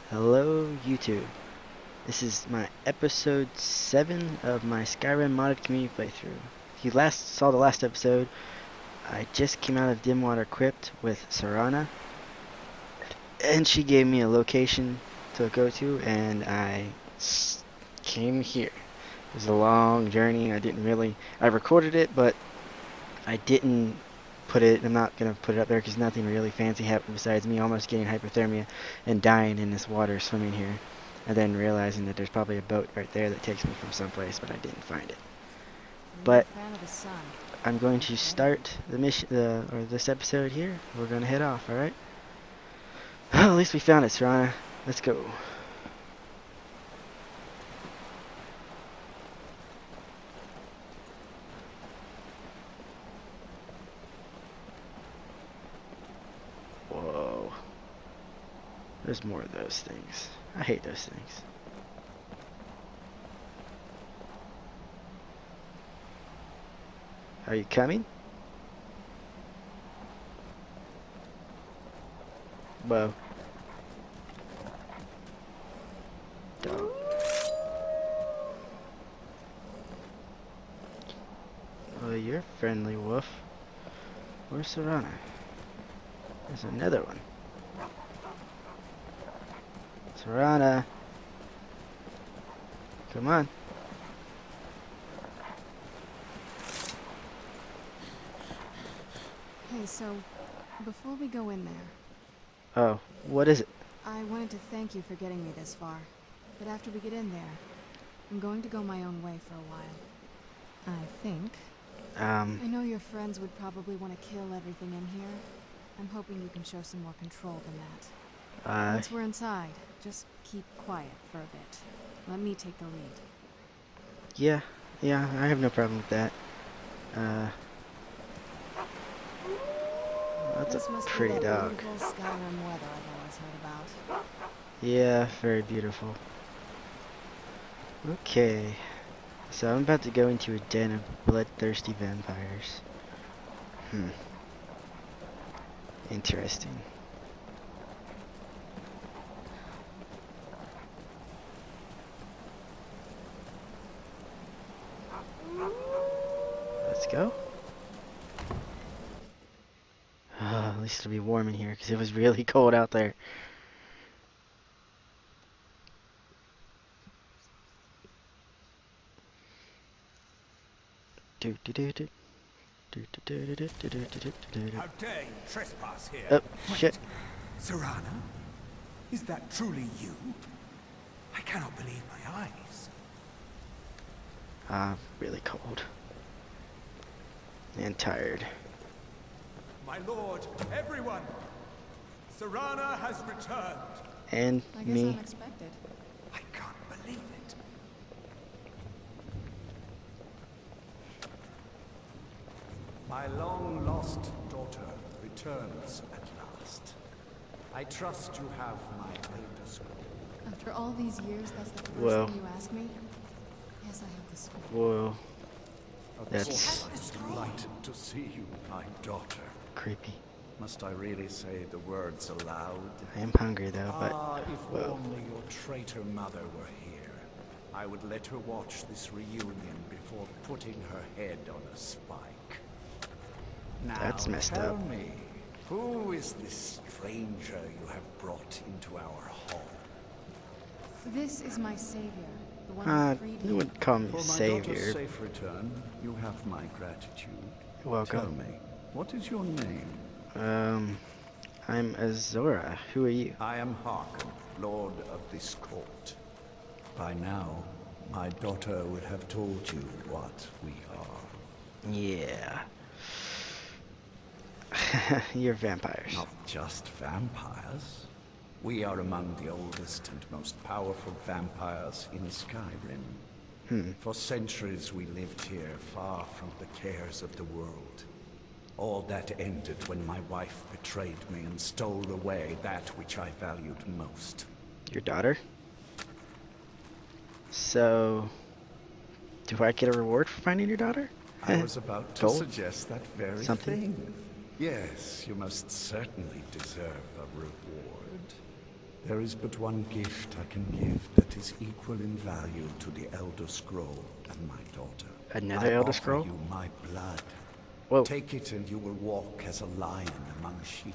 Hello YouTube. This is my episode 7 of my Skyrim Modded Community playthrough. If you saw the last episode, I just came out of Dimwater Crypt with Serana, and she gave me a location to go to, and I came here. It was a long journey. I recorded it, but I didn't I'm not going to put it up there because nothing really fancy happened besides me almost getting hypothermia and dying in this water swimming here. And then realizing that there's probably a boat right there that takes me from someplace, but I didn't find it. But I'm going to start the mission, or this episode here. We're going to head off, alright? At least we found it, Serana. Let's go. Whoa. There's more of those things. I hate those things. Are you coming? Whoa. Dog. Oh, you're a friendly wolf. Where's Serana? There's another one. Serana. Come on. Hey, so, before we go in there... Oh, what is it? I wanted to thank you for getting me this far. But after we get in there, I'm going to go my own way for a while. I think. I know your friends would probably want to kill everything in here. I'm hoping you can show some more control than that. Once we're inside, just keep quiet for a bit. Let me take the lead. Yeah, I have no problem with that. That's a pretty dog. Beautiful Skyrim weather I've always heard about. Yeah, very beautiful. Okay, so I'm about to go into a den of bloodthirsty vampires. Interesting. Let's go. At least it'll be warm in here because it was really cold out there. How dare you trespass here? Oh, Wait, shit. Serana? Is that truly you? I cannot believe my eyes. Really cold. And tired. My lord, everyone! Serana has returned! And I guess me. unexpected. I can't believe it. My long-lost daughter returns at last. I trust you have my elder scroll. After all these years, that's the first Well. thing you ask me? Yes, I have the scroll. Whoa, Of That's- course, I'm delighted to see you, my daughter. creepy. Must I really say the words aloud? I am hungry though, but If whoa. only your traitor mother were here. I would let her watch this reunion before putting her head on a spike. Now, That's messed tell up. me, who is this stranger you have brought into our hall? This is my savior, the one who freed you me. wouldn't call me For a my savior. daughter's safe return, you have my gratitude. You're welcome. Tell me, what is your name? I'm Azora. Who are you? I am Harken, Lord of this court. By now, my daughter would have told you what we are. Yeah. You're vampires. Not just vampires. We are among the oldest and most powerful vampires in Skyrim. For centuries we lived here, far from the cares of the world. All that ended when my wife betrayed me and stole away that which I valued most. Your daughter? So, do I get a reward for finding your daughter? I was about to Gold? suggest that very Something? thing. Yes, you most certainly deserve a reward. There is but one gift I can give that is equal in value to the Elder Scroll and my daughter. Another Elder offer Scroll? you my blood. Whoa. Take it and you will walk as a lion among sheep.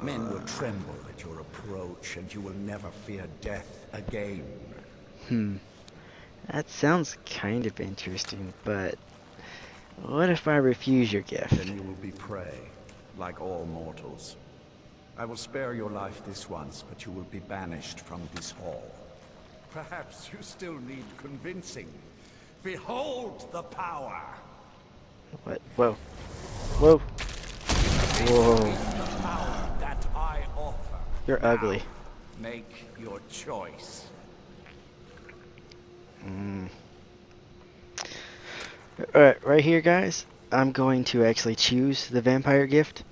Men will tremble at your approach and you will never fear death again. That sounds kind of interesting, but what if I refuse your gift? Then you will be prey, like all mortals. I will spare your life this once, but you will be banished from this hall. Perhaps you still need convincing. Behold the power! What? Whoa. Whoa. Whoa. This is the power that I offer. You're Now, ugly. make your choice. Alright, right here, guys, I'm going to actually choose the vampire gift,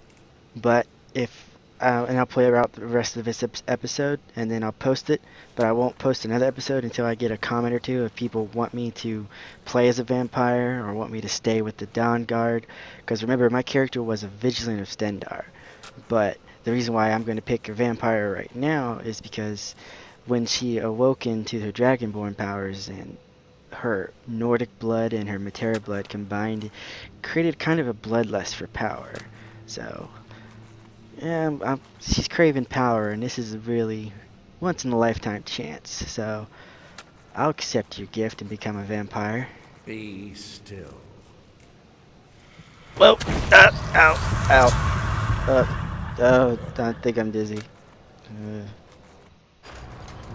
but and I'll play out the rest of this episode, and then I'll post it, but I won't post another episode until I get a comment or two if people want me to play as a vampire or want me to stay with the Dawnguard, because remember, my character was a Vigilant of Stendar, but the reason why I'm going to pick a vampire right now is because when she awoke into her Dragonborn powers and her Nordic blood and her Matera blood combined created kind of a bloodlust for power. So, yeah, she's craving power, and this is a really once-in-a-lifetime chance. So, I'll accept your gift and become a vampire. Be still. Whoa! Ow! Oh, I think I'm dizzy.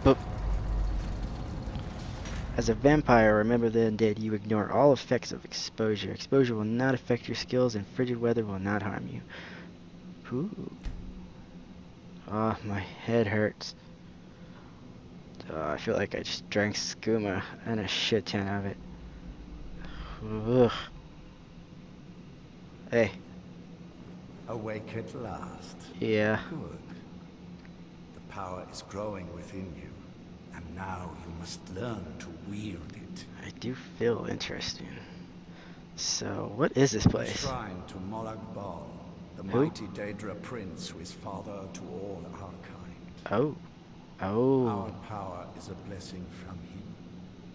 But as a vampire, remember the undead, you ignore all effects of exposure. Exposure will not affect your skills, and frigid weather will not harm you. Ooh. Oh, my head hurts. Oh, I feel like I just drank skooma and a shit ton of it. Ugh. Hey. Awake at last. Yeah. Good. The power is growing within you, and now you must learn to wield it. I do feel interesting. So, what is this The place? shrine to Molag Bal, the Who? mighty Daedra prince who is father to all our kind. Oh. Oh. Our power is a blessing from him.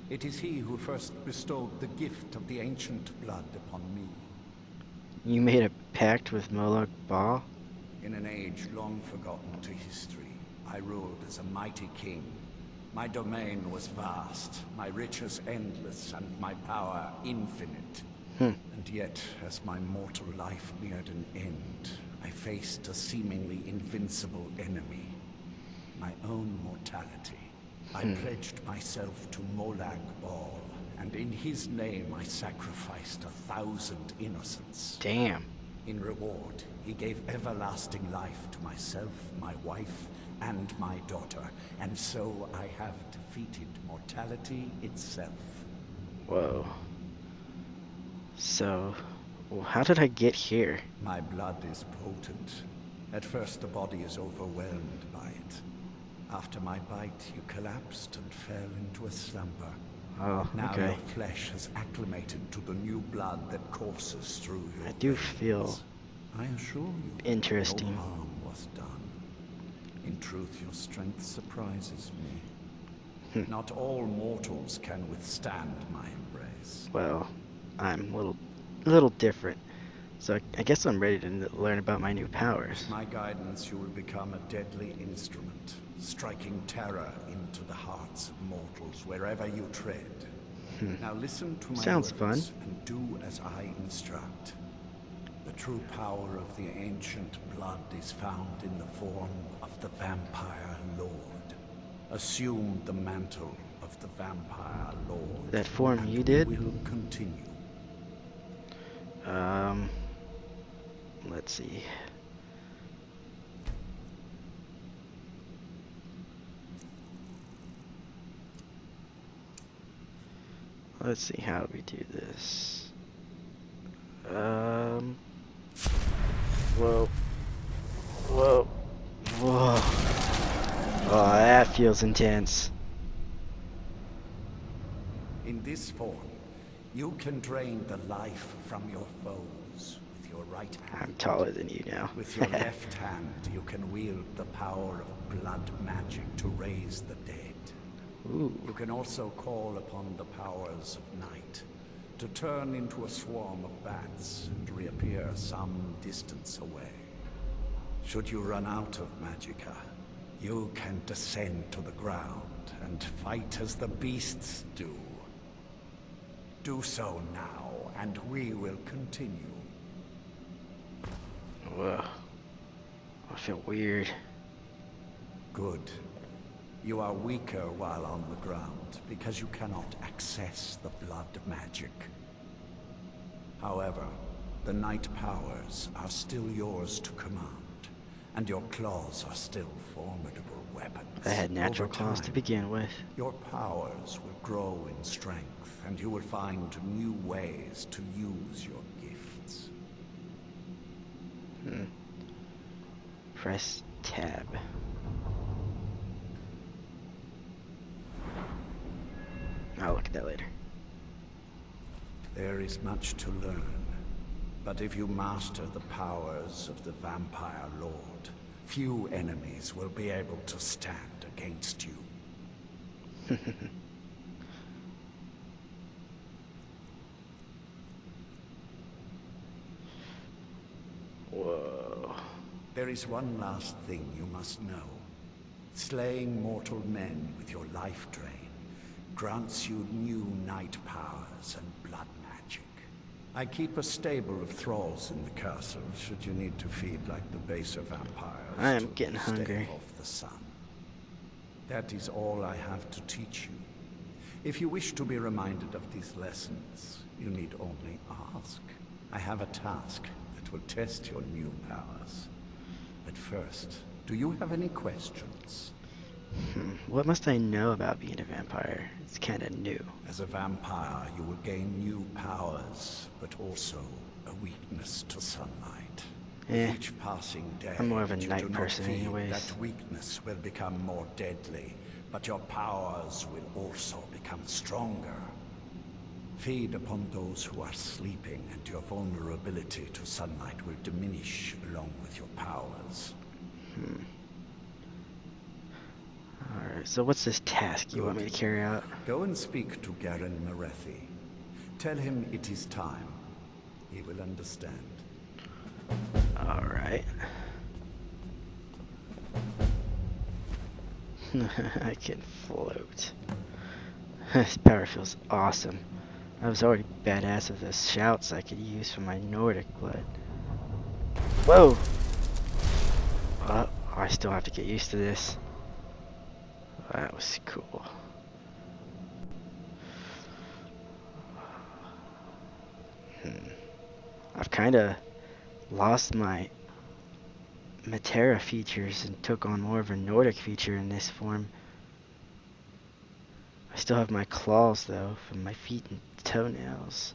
It is he who first bestowed the gift of the ancient blood upon me. You made a pact with Molag Bal? In an age long forgotten to history, I ruled as a mighty king. My domain was vast, my riches endless, and my power infinite. And yet, as my mortal life neared an end, I faced a seemingly invincible enemy. My own mortality. I pledged myself to Molag Bal, and in his name I sacrificed 1,000 innocents. Damn. In reward, he gave everlasting life to myself, my wife, and my daughter, and so I have defeated mortality itself. Whoa. So, how did I get here? My blood is potent. At first the body is overwhelmed by it. After my bite, you collapsed and fell into a slumber. Oh, Now okay. your flesh has acclimated to the new blood that courses through your I do veins. feel I assure you, interesting. no harm was done. In truth, your strength surprises me. Not all mortals can withstand my embrace. Well, I'm a little different. So I guess I'm ready to learn about my new powers. With my guidance, you will become a deadly instrument, striking terror into the hearts of mortals wherever you tread. Now listen to my Sounds words fun. and do as I instruct. The true power of the ancient blood is found in the form of the Vampire Lord. Assume the mantle of the Vampire Lord. That form and you did? We will continue. Let's see. Let's see how we do this. Whoa. Whoa. Whoa. Oh, that feels intense. In this form, you can drain the life from your foes with your right hand. I'm taller than you now. With your left hand, you can wield the power of blood magic to raise the dead. Ooh. You can also call upon the powers of night to turn into a swarm of bats and reappear some distance away. Should you run out of magicka, you can descend to the ground and fight as the beasts do. Do so now, and we will continue. Whoa. I feel weird. Good. You are weaker while on the ground, because you cannot access the blood magic. However, the night powers are still yours to command, and your claws are still formidable weapons. I had natural Over claws to time, begin with. your powers will grow in strength, and you will find new ways to use your gifts. Press tab. I'll look at that later. There is much to learn, but if you master the powers of the Vampire Lord, few enemies will be able to stand against you. Whoa. There is one last thing you must know. Slaying mortal men with your life drain grants you new night powers and blood magic. I keep a stable of thralls in the castle should you need to feed like the baser vampires. I am to getting stave hungry. off the sun. That is all I have to teach you. If you wish to be reminded of these lessons, you need only ask. I have a task that will test your new powers. But first, do you have any questions? What must I know about being a vampire? It's kind of new. As a vampire, you will gain new powers, but also a weakness to sunlight. With each passing day, I'm more of a that you night do not person feed, anyways. that weakness will become more deadly, but your powers will also become stronger. Feed upon those who are sleeping, and your vulnerability to sunlight will diminish along with your powers. Alright, so what's this task you want me to carry out? Go and speak to Garen Marethi. Tell him it is time. He will understand. Alright. I can float. This power feels awesome. I was already badass with the shouts I could use for my Nordic blood. Whoa! I still have to get used to this. That was cool. I've kind of lost my Matera features and took on more of a Nordic feature in this form. I still have my claws though, from my feet and toenails.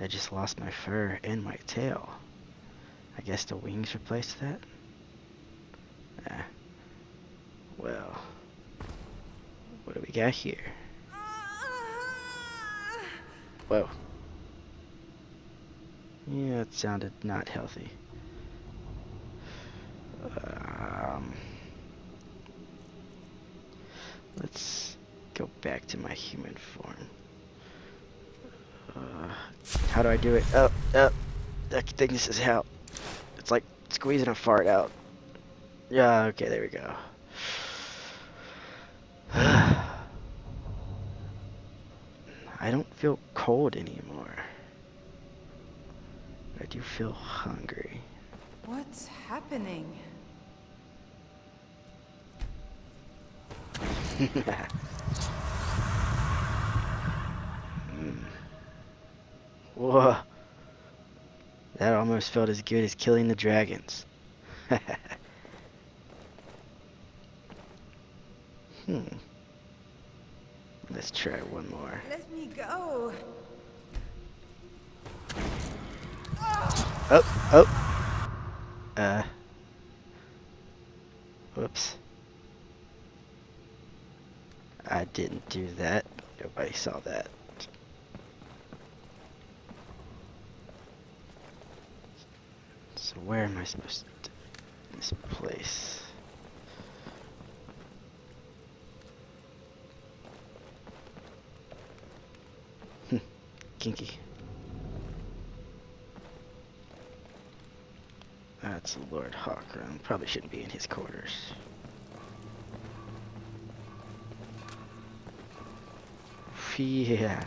I just lost my fur and my tail. I guess the wings replaced that? Well, what do we got here? Whoa. Yeah, it sounded not healthy. Let's go back to my human form. How do I do it? Oh, I think this is how. It's like squeezing a fart out. Yeah, okay, there we go. I don't feel cold anymore. I do feel hungry. What's happening? Whoa. That almost felt as good as killing the dragons. Let's try one more. Let me go. Whoops. I didn't do that. Nobody saw that. So where am I supposed to... this place? Kinky. That's Lord Hawkrun. Probably shouldn't be in his quarters. Yeah.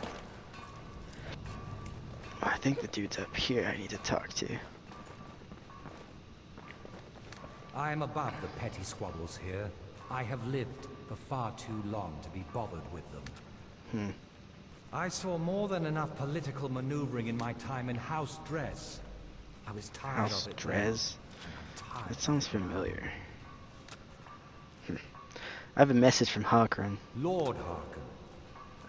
I think the dude's up here I need to talk to. I am above the petty squabbles here. I have lived for far too long to be bothered with them. I saw more than enough political maneuvering in my time in House Dress. I was tired of it. House Dress? That sounds familiar. I have a message from Hawkrun. Lord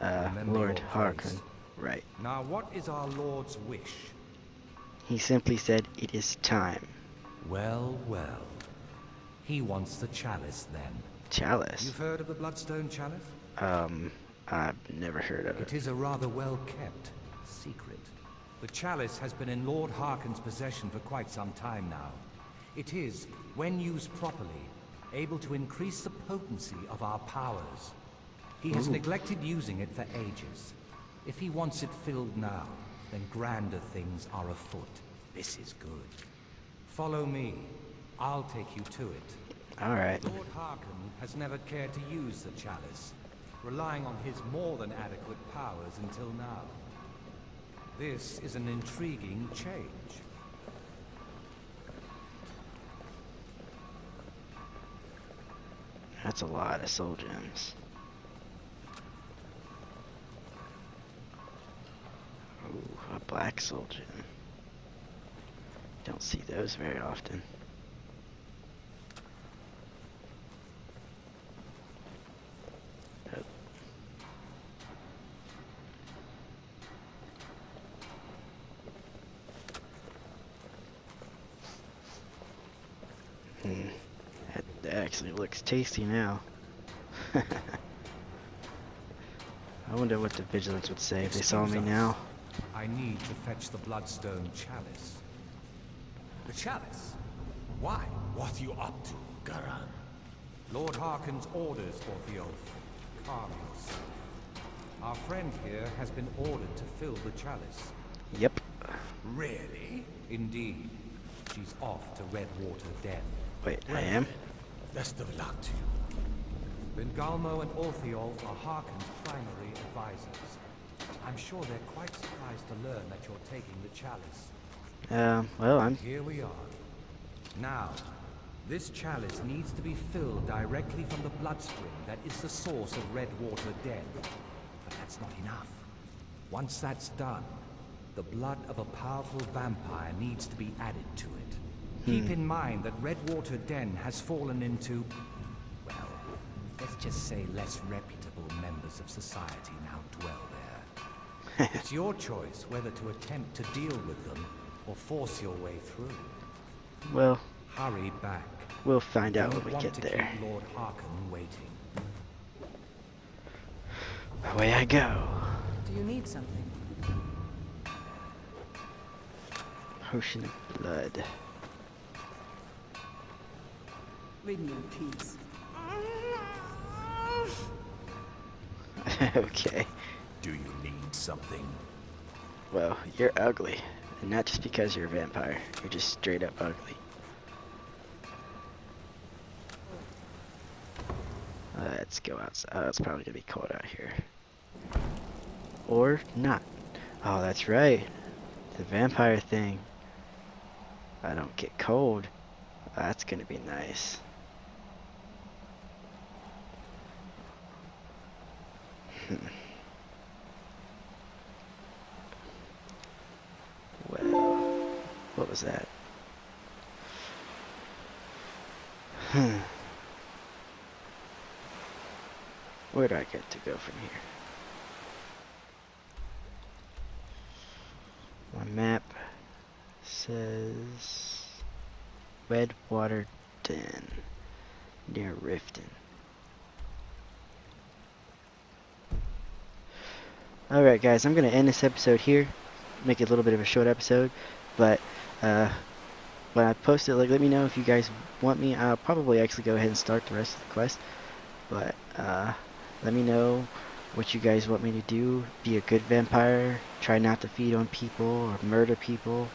Hawkrun. Lord Hawkrun. Right. Now what is our Lord's wish? He simply said, "It is time." Well, well. He wants the chalice then. Chalice? You've heard of the Bloodstone Chalice? I've never heard of it. It is a rather well-kept secret. The chalice has been in Lord Harkon's possession for quite some time now. It is, when used properly, able to increase the potency of our powers. He has neglected using it for ages. If he wants it filled now, then grander things are afoot. This is good. Follow me. I'll take you to it. Alright. Lord Harkon has never cared to use the chalice, relying on his more than adequate powers until now. This is an intriguing change. That's a lot of soul gems. Ooh, a black soul gem. Don't see those very often. That actually looks tasty now. I wonder what the vigilance would say if they saw me now. I need to fetch the Bloodstone Chalice. The chalice? Why? What are you up to, Garan? Lord Harkon's orders, Orthiolf. Calm yourself. Our friend here has been ordered to fill the chalice. Yep. Really? Indeed. She's off to Redwater Den. Wait, I am? Best of luck to you. Bengalmo and Orthiolf are Harkon's primary advisors. I'm sure they're quite surprised to learn that you're taking the chalice. Well, I'm... Here we are. Now, this chalice needs to be filled directly from the bloodspring that is the source of Redwater Den. But that's not enough. Once that's done, the blood of a powerful vampire needs to be added to it. Keep in mind that Redwater Den has fallen into, well, let's just say less reputable members of society now dwell there. It's your choice whether to attempt to deal with them or force your way through. Well, hurry back. We'll find out when we Don't get want to there. keep Lord Harkon waiting. Away I go. Do you need something? Potion of blood. Leave me in peace. Okay. Do you need something? Well, you're ugly. And not just because you're a vampire. You're just straight up ugly. Let's go outside. Oh, it's probably gonna be cold out here. Or not. Oh, that's right. The vampire thing. I don't get cold. That's gonna be nice. Well, what was that? Where do I get to go from here? My map says Redwater Den near Riften. Alright guys, I'm going to end this episode here. Make it a little bit of a short episode. But when I post it, like, let me know if you guys want me. I'll probably actually go ahead and start the rest of the quest, but let me know what you guys want me to do. Be a good vampire, try not to feed on people or murder people,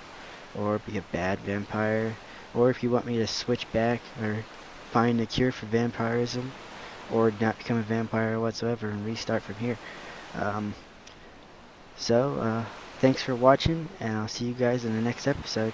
or be a bad vampire, or if you want me to switch back or find a cure for vampirism, or not become a vampire whatsoever and restart from here. So thanks for watching, and I'll see you guys in the next episode.